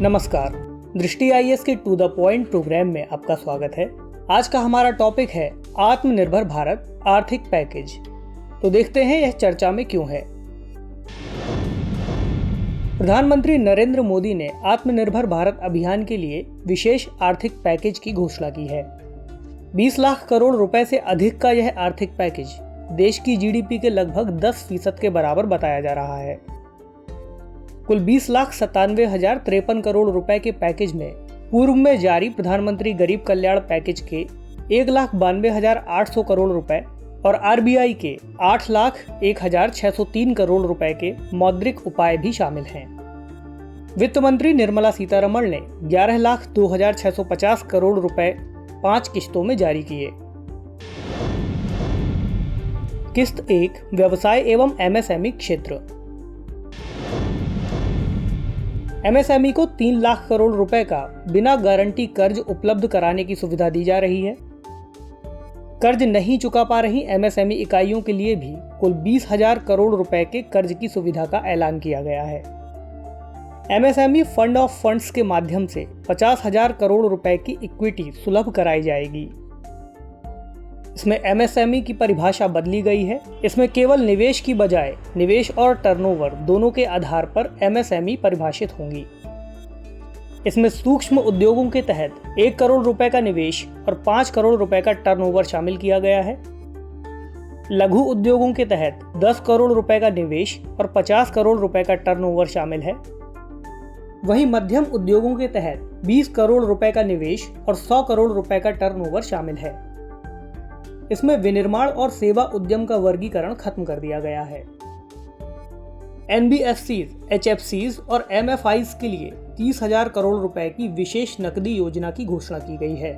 नमस्कार, दृष्टि आईएएस के टू द पॉइंट प्रोग्राम में आपका स्वागत है। आज का हमारा टॉपिक है आत्मनिर्भर भारत आर्थिक पैकेज। तो देखते हैं यह चर्चा में क्यों है। प्रधानमंत्री नरेंद्र मोदी ने आत्मनिर्भर भारत अभियान के लिए विशेष आर्थिक पैकेज की घोषणा की है। 20 लाख करोड़ रुपए से अधिक का यह आर्थिक पैकेज देश की जीडीपी के लगभग 10% के बराबर बताया जा रहा है। कुल 20,97,053 करोड़ रुपए के पैकेज में पूर्व में जारी प्रधानमंत्री गरीब कल्याण पैकेज के 1,92,800 करोड़ रुपए और आरबीआई के 8,01,603 करोड़ रुपए के मौद्रिक उपाय भी शामिल हैं। वित्त मंत्री निर्मला सीतारमण ने 11,02,650 करोड़ रुपए 5 किस्तों में जारी किए। किस्त 1, व्यवसाय एवं एमएसएमई क्षेत्र। एमएसएमई को 3 लाख करोड़ रुपए का बिना गारंटी कर्ज उपलब्ध कराने की सुविधा दी जा रही है। कर्ज नहीं चुका पा रही एमएसएमई इकाइयों के लिए भी कुल 20,000 करोड़ रुपए के कर्ज की सुविधा का ऐलान किया गया है। एमएसएमई फंड ऑफ फंड्स के माध्यम से 50,000 करोड़ रुपए की इक्विटी सुलभ कराई जाएगी। इसमें एमएसएमई की परिभाषा बदली गई है। इसमें केवल निवेश की बजाय निवेश और टर्नओवर दोनों के आधार पर एमएसएमई परिभाषित होंगी। इसमें सूक्ष्म उद्योगों के तहत 1 करोड़ रुपए का निवेश और 5 करोड़ रुपए का टर्नओवर शामिल किया गया है। लघु उद्योगों के तहत 10 करोड़ रुपए का निवेश और 50 करोड़ रुपए का टर्नओवर शामिल है। वहीं मध्यम उद्योगों के तहत 20 करोड़ रुपए का निवेश और 100 करोड़ रुपए का टर्नओवर शामिल है। इसमें विनिर्माण और सेवा उद्यम का वर्गीकरण खत्म कर दिया गया है। एनबीएफसीज, एचएफसीज और एमएफआईज के लिए 30,000 करोड़ रुपए की विशेष नकदी योजना की घोषणा की गई है।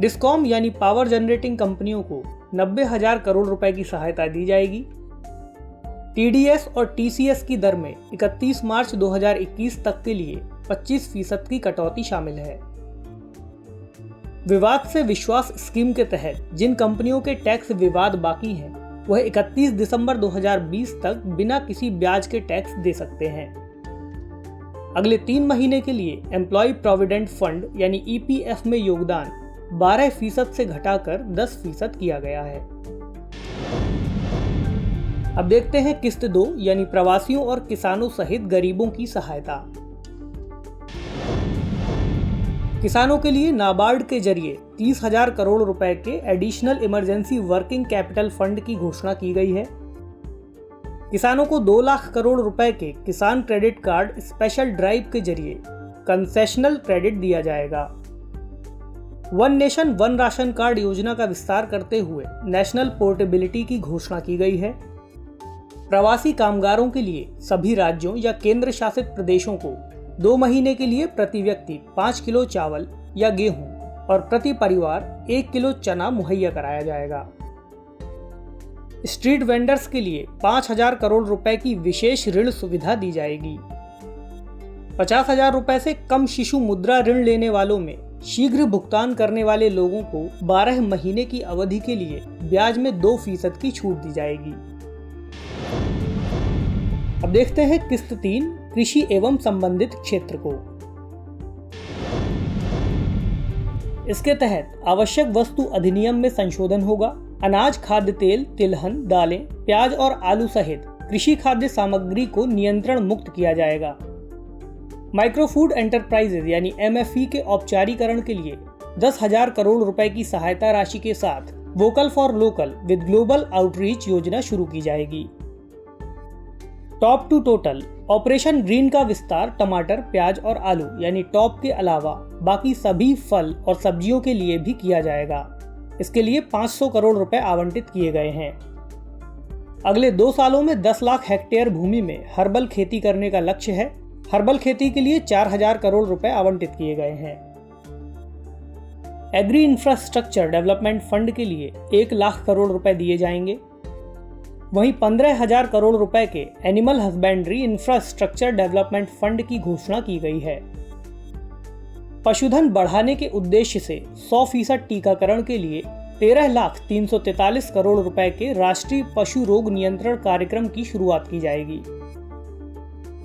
डिस्कॉम यानी पावर जनरेटिंग कंपनियों को 90,000 करोड़ रुपए की सहायता दी जाएगी। टीडीएस और टीसीएस की दर में 31 मार्च 2021 तक के लिए 25% की कटौती शामिल है। विवाद से विश्वास स्कीम के तहत जिन कंपनियों के टैक्स विवाद बाकी हैं, वह 31 दिसंबर 2020 तक बिना किसी ब्याज के टैक्स दे सकते हैं। अगले 3 महीने के लिए एम्प्लॉय प्रोविडेंट फंड यानी ईपीएफ में योगदान 12% से घटाकर 10% किया गया है। अब देखते हैं किस्त 2 यानी प्रवासियों और किसानों सहित गरीबों की सहायता। किसानों के लिए नाबार्ड के जरिए 30,000 करोड़ रुपए के additional emergency working capital fund की घोषणा की गई है। किसानों को 2 लाख करोड़ रुपए के किसान क्रेडिट कार्ड स्पेशल ड्राइव के जरिए कंसेशनल क्रेडिट दिया जाएगा। One nation one ration card योजना का विस्तार करते हुए नेशनल पोर्टेबिलिटी की घोषणा की गई है। प्रवासी कामगारों के लिए सभी राज्यों या केंद्र शासित प्रदेशों को 2 महीने के लिए प्रति व्यक्ति 5 किलो चावल या गेहूं और प्रति परिवार 1 किलो चना मुहैया कराया जाएगा। स्ट्रीट वेंडर्स के लिए 5,000 करोड़ रुपए की विशेष ऋण सुविधा दी जाएगी। 50,000 रुपए से कम शिशु मुद्रा ऋण लेने वालों में शीघ्र भुगतान करने वाले लोगों को 12 महीने की अवधि के लिए ब्याज में 2% की छूट दी जाएगी। अब देखते हैं किस्त 3, कृषि एवं संबंधित क्षेत्र को। इसके तहत आवश्यक वस्तु अधिनियम में संशोधन होगा। अनाज, खाद्य तेल, तिलहन, दालें, प्याज और आलू सहित कृषि खाद्य सामग्री को नियंत्रण मुक्त किया जाएगा। माइक्रो फूड एंटरप्राइजेज यानी एमएफई के औपचारीकरण के लिए 10,000 करोड़ रुपए की सहायता राशि के साथ vocal for local with global outreach योजना शुरू की जाएगी। Top to total operation green का विस्तार टमाटर, प्याज और आलू यानी टॉप के अलावा बाकी सभी फल और सब्जियों के लिए भी किया जाएगा। इसके लिए 500 करोड़ रुपए आवंटित किए गए हैं। अगले 2 सालों में 10 लाख हेक्टेयर भूमि में हर्बल खेती करने का लक्ष्य है। हर्बल खेती के लिए 4,000 करोड़ रुपए आवंटित किए गए हैं। एग्री इंफ्रास्ट्रक्चर डेवलपमेंट फंड के लिए 1 लाख करोड़ रुपए दिए जाएंगे। वहीं 15,000 करोड़ रुपए के animal husbandry infrastructure development fund की घोषणा की गई है। पशुधन बढ़ाने के उद्देश्य से 100% टीकाकरण के लिए 13,343 करोड़ रुपए के राष्ट्रीय पशु रोग नियंत्रण कार्यक्रम की शुरुआत की जाएगी।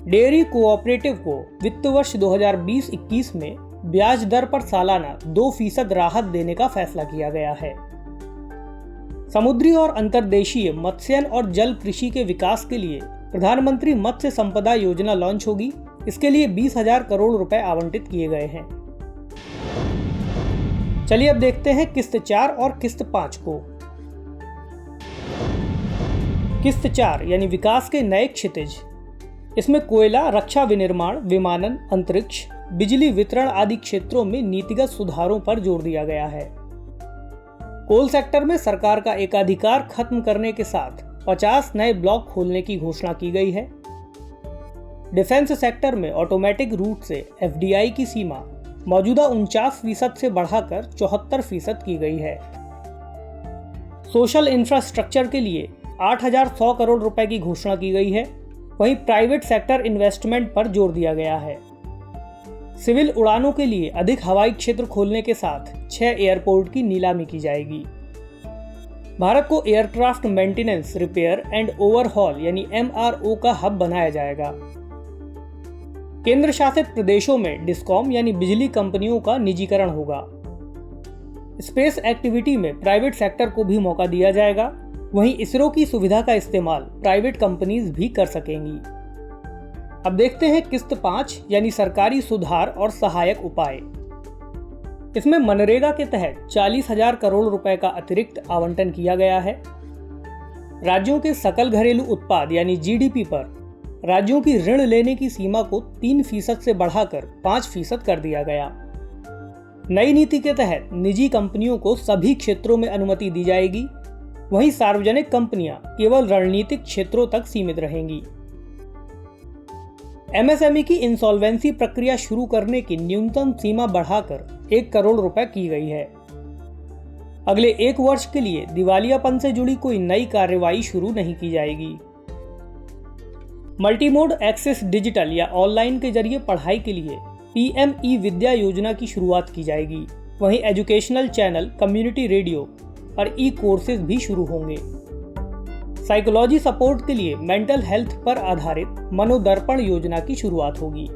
डेयरी कोऑपरेटिव को वित्त वर्ष 2020-21 में ब्याज दर पर सालाना 2% राहत देने का फैसला किया गया है। समुद्री और अंतर्देशीय मत्स्यन और जल कृषि के विकास के लिए प्रधानमंत्री मत्स्य संपदा योजना लॉन्च होगी। इसके लिए 20,000 करोड़ रुपए आवंटित किए गए हैं। चलिए अब देखते हैं किस्त 4 और किस्त 5 को। किस्त 4 यानी विकास के नए क्षितिज। इसमें कोयला, रक्षा विनिर्माण, विमानन, अंतरिक्ष, बिजली वितरण आदि क्षेत्रों में नीतिगत सुधारों पर जोर दिया गया है। कोल सेक्टर में सरकार का एकाधिकार खत्म करने के साथ 50 नए ब्लॉक खोलने की घोषणा की गई है। डिफेंस सेक्टर में ऑटोमेटिक रूट से एफडीआई की सीमा मौजूदा 49% से बढ़ाकर 74% की गई है। सोशल इंफ्रास्ट्रक्चर के लिए 8,100 करोड़ रुपए की घोषणा की गई है। वहीं प्राइवेट सेक्टर इन्वेस्टमेंट पर जोर दिया गया है। सिविल उड़ानों के लिए अधिक हवाई क्षेत्र खोलने के साथ 6 एयरपोर्ट की नीलामी की जाएगी। भारत को aircraft maintenance, repair and overhaul यानी MRO का हब बनाया जाएगा। केंद्र शासित प्रदेशों में डिस्कॉम यानी बिजली कंपनियों का निजीकरण होगा। स्पेस एक्टिविटी में प्राइवेट सेक्टर को भी मौका दिया जाएगा। वहीं इसरो की सुविधा का इस्तेमाल प्राइवेट कंपनीज भी कर सकेंगी। अब देखते हैं किस्त 5 यानी सरकारी सुधार और सहायक उपाय। इसमें मनरेगा के तहत 40,000 करोड़ रुपए का अतिरिक्त आवंटन किया गया है। राज्यों के सकल घरेलू उत्पाद यानी GDP पर राज्यों की ऋण लेने की सीमा को 3% से बढ़ाकर 5% कर दिया गया। नई नीति के तहत निजी कंपनियों को सभी क्षेत्रों में अनुमति दी जाएगी। वहीं सार्वजनिक कंपनियां केवल रणनीतिक क्षेत्रों तक सीमित रहेंगी। MSME की इंसॉल्वेंसी प्रक्रिया शुरू करने की न्यूनतम सीमा बढ़ाकर 1 करोड़ रुपए की गई है। अगले 1 वर्ष के लिए दिवालियापन से जुड़ी कोई नई कार्रवाई शुरू नहीं की जाएगी। मल्टीमोड एक्सेस डिजिटल या ऑनलाइन के जरिए पढ़ाई के लिए PM विद्या योजना की शुरुआत की जाएगी। वहीं एजुकेशनल चैनल, कम्युनिटी रेडियो और कोर्सेज भी शुरू होंगे। साइकोलॉजी सपोर्ट के लिए मेंटल हेल्थ पर आधारित मनोदर्पण योजना की शुरुआत होगी।